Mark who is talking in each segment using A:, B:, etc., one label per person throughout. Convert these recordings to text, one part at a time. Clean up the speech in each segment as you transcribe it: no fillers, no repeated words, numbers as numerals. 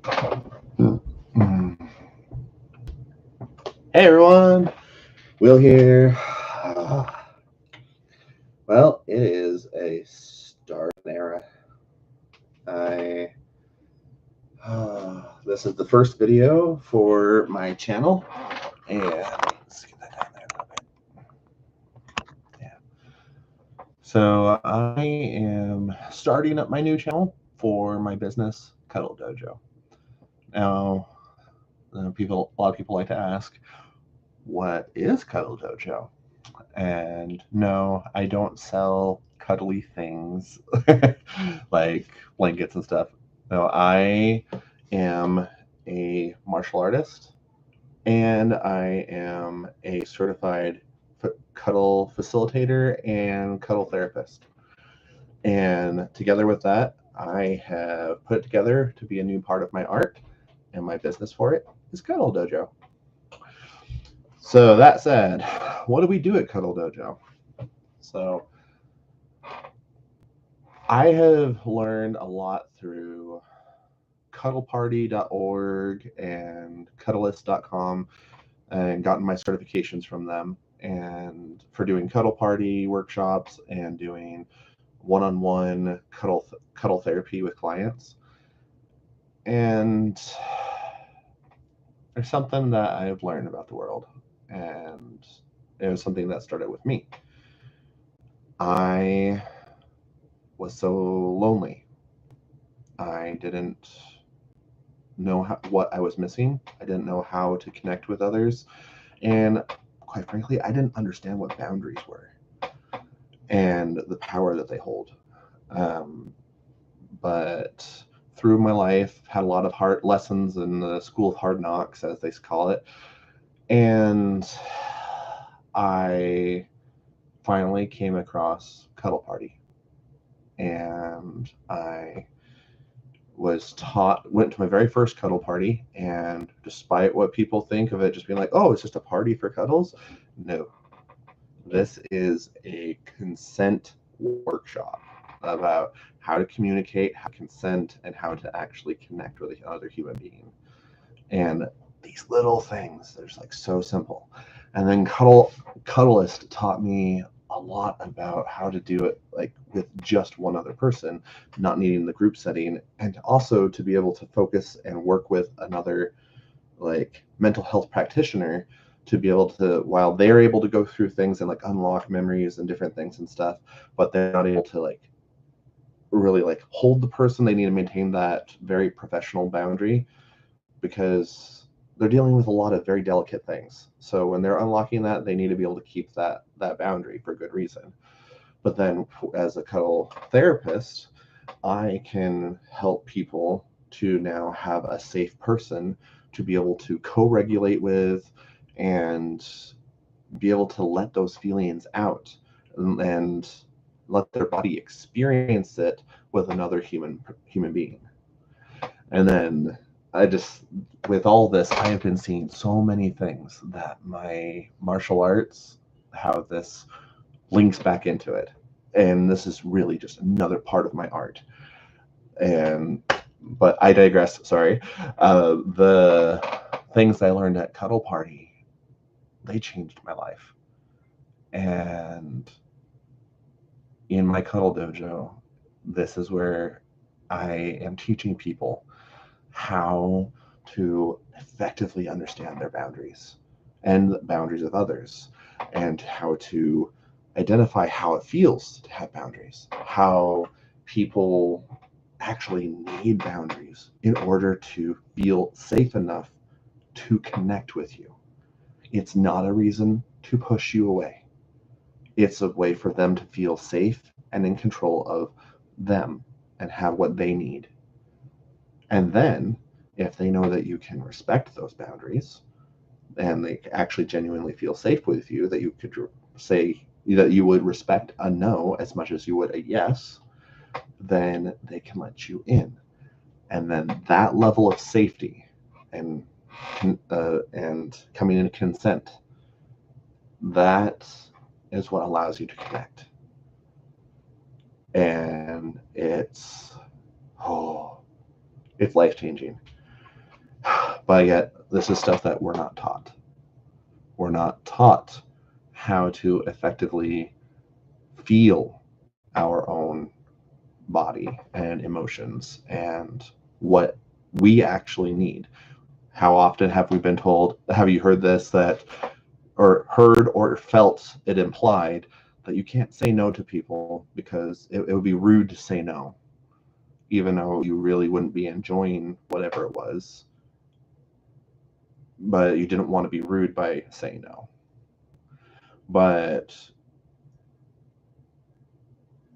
A: Hey everyone, Will here. Well, it is a start of an era. I this is the first video for my channel, and let's get that down there a little bit. Yeah. So I am starting up my new channel for my business, Cuddle Dojo. Now, a lot of people like to ask, what is Cuddle Dojo? And no, I don't sell cuddly things like blankets and stuff. No, I am a martial artist and I am a certified cuddle facilitator and cuddle therapist. And together with that, I have put it together to be a new part of my art, and my business for it is Cuddle Dojo. So that said, what do we do at Cuddle Dojo? So I have learned a lot through cuddleparty.org and cuddleist.com and gotten my certifications from them, and for doing cuddle party workshops and doing one-on-one cuddle therapy with clients. And there's something that I've learned about the world, and it was something that started with me. I was so lonely. I didn't know what I was missing. I didn't know how to connect with others. And quite frankly, I didn't understand what boundaries were and the power that they hold. But through my life, had a lot of hard lessons in the school of hard knocks, as they call it. And I finally came across Cuddle Party. And I went to my very first cuddle party, and despite what people think of it just being like, oh, it's just a party for cuddles, no. This is a consent workshop about how to communicate, how to consent, and how to actually connect with another human being. And these little things, they're just like so simple. And then Cuddleist taught me a lot about how to do it like with just one other person, not needing the group setting, and also to be able to focus and work with another like mental health practitioner, to be able to, while they're able to go through things and like unlock memories and different things and stuff, but they're not able to like really like hold the person. They need to maintain that very professional boundary because they're dealing with a lot of very delicate things. So when they're unlocking that, they need to be able to keep that boundary for good reason. But then as a cuddle therapist, I can help people to now have a safe person to be able to co-regulate with and be able to let those feelings out and let their body experience it with another human being. And then I just, with all this, I have been seeing so many things that my martial arts, how this links back into it. And this is really just another part of my art. But I digress, sorry. The things I learned at Cuddle Party, they changed my life. And in my Cuddle Dojo, this is where I am teaching people how to effectively understand their boundaries and the boundaries of others, and how to identify how it feels to have boundaries, how people actually need boundaries in order to feel safe enough to connect with you. It's not a reason to push you away. It's a way for them to feel safe and in control of them and have what they need. And then, if they know that you can respect those boundaries and they actually genuinely feel safe with you, that you could say that you would respect a no as much as you would a yes, then they can let you in. And then that level of safety and coming into consent, that is what allows you to connect. And it's life changing. But yet, this is stuff that we're not taught. We're not taught how to effectively feel our own body and emotions and what we actually need. How often have we been told, have you heard this, that, or heard or felt it implied that you can't say no to people because it would be rude to say no, even though you really wouldn't be enjoying whatever it was, but you didn't want to be rude by saying no. But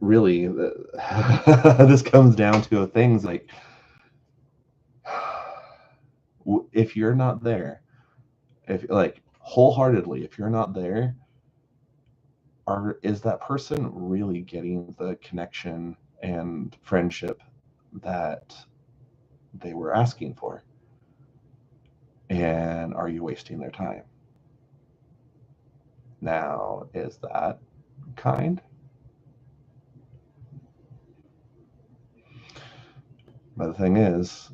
A: really, this comes down to things like, if you're not there, if like wholeheartedly, if you're not there, is that person really getting the connection and friendship that they were asking for? And are you wasting their time? Now, is that kind? But the thing is,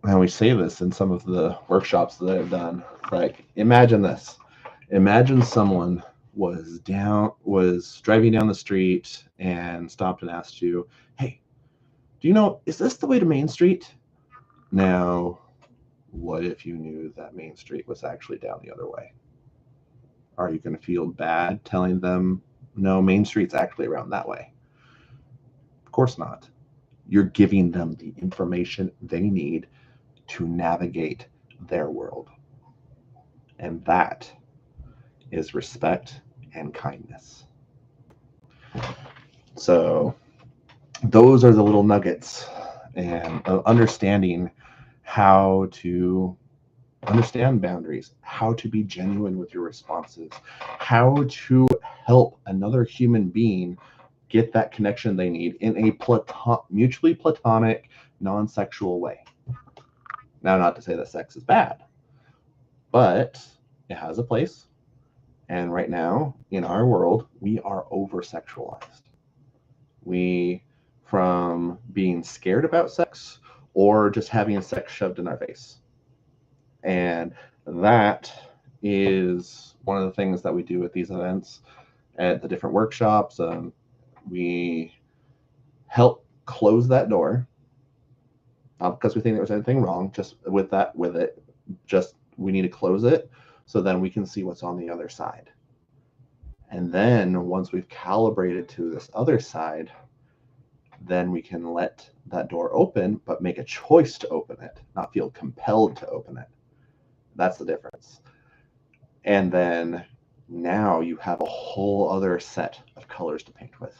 A: and we say this in some of the workshops that I've done, like, imagine this. Imagine someone was driving down the street and stopped and asked you, hey, do you know, is this the way to Main Street? Now, what if you knew that Main Street was actually down the other way? Are you going to feel bad telling them, no, Main Street's actually around that way? Of course not. You're giving them the information they need to navigate their world. And that is respect and kindness. So those are the little nuggets, and understanding how to understand boundaries, how to be genuine with your responses, how to help another human being get that connection they need in a mutually platonic, non-sexual way. Now, not to say that sex is bad, but it has a place. And right now, in our world, we are over-sexualized. We, from being scared about sex or just having sex shoved in our face. And that is one of the things that we do at these events, at the different workshops. We help close that door, not because we think there was anything wrong, just with it, just we need to close it so then we can see what's on the other side. And then once we've calibrated to this other side, then we can let that door open, but make a choice to open it, not feel compelled to open it. That's the difference. And then now you have a whole other set of colors to paint with.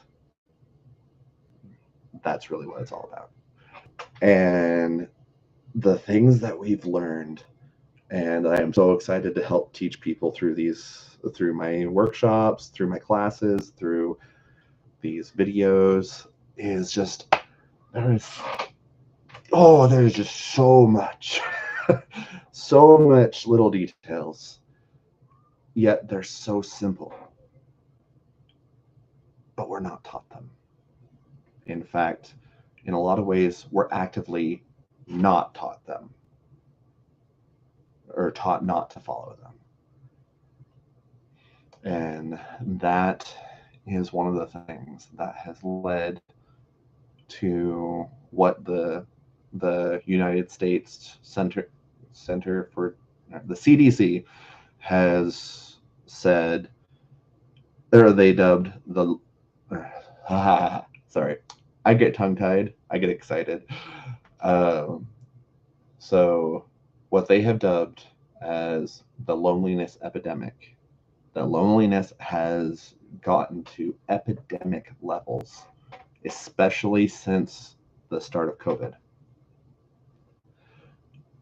A: That's really what it's all about. And the things that we've learned, and I am so excited to help teach people through my workshops, through my classes, through these videos, is just, there's just so much, so much little details, yet they're so simple, but we're not taught them. In fact, in a lot of ways, we're actively not taught them, or taught not to follow them. And that is one of the things that has led to what the United States Center for the CDC has said, or they dubbed the sorry, I get tongue-tied, I get excited. So what they have dubbed as the loneliness epidemic. The loneliness has gotten to epidemic levels, especially since the start of COVID.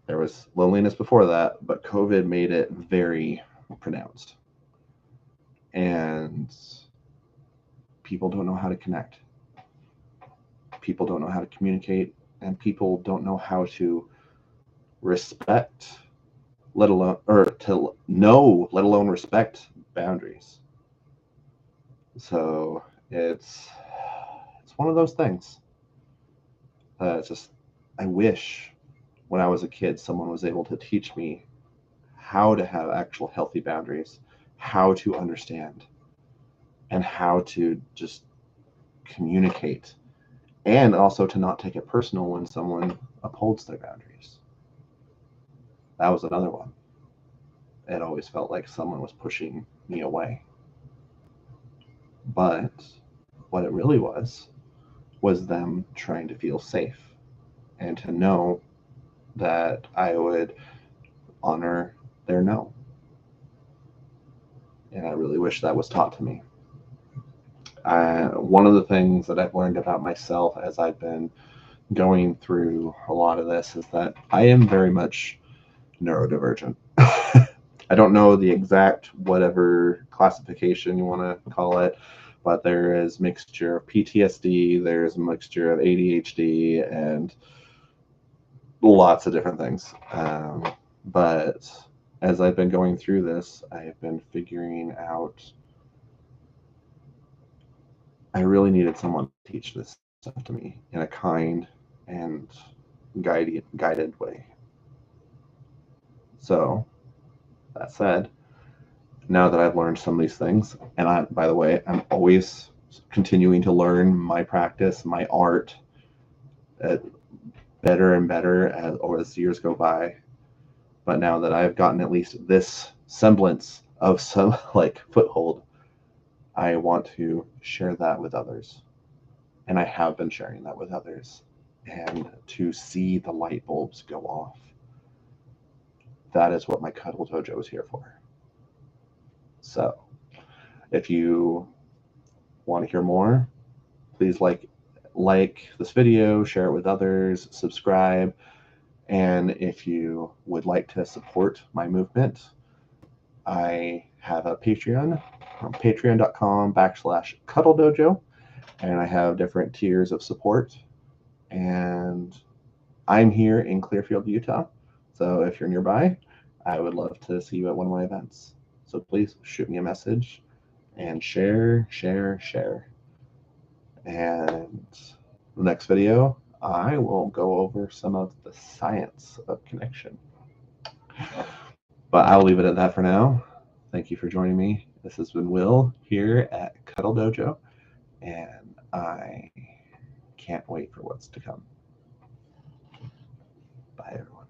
A: There was loneliness before that, but COVID made it very pronounced. And people don't know how to connect. People don't know how to communicate, and people don't know how to respect, let alone respect boundaries. So it's one of those things. It's just, I wish when I was a kid, someone was able to teach me how to have actual healthy boundaries, how to understand, and how to just communicate, and also to not take it personal when someone upholds their boundaries. That was another one. It always felt like someone was pushing me away. But what it really was them trying to feel safe and to know that I would honor their no. And I really wish that was taught to me. One of the things that I've learned about myself as I've been going through a lot of this is that I am very much neurodivergent. I don't know the exact whatever classification you want to call it, but there is mixture of PTSD, there's a mixture of ADHD, and lots of different things. But as I've been going through this, I have been figuring out I really needed someone to teach this stuff to me in a kind and guided way. So, that said, now that I've learned some of these things, and by the way, I'm always continuing to learn my practice, my art, better and better as years go by. But now that I've gotten at least this semblance of some like foothold, I want to share that with others. And I have been sharing that with others. And to see the light bulbs go off, that is what my Cuddle Dojo is here for. So, if you want to hear more, please like this video, share it with others, subscribe. And if you would like to support my movement, I have a Patreon, patreon.com/Cuddle Dojo, and I have different tiers of support. And I'm here in Clearfield, Utah. So if you're nearby, I would love to see you at one of my events. So please shoot me a message and share. And the next video, I will go over some of the science of connection. But I'll leave it at that for now. Thank you for joining me. This has been Will here at Cuddle Dojo, and I can't wait for what's to come. Bye, everyone.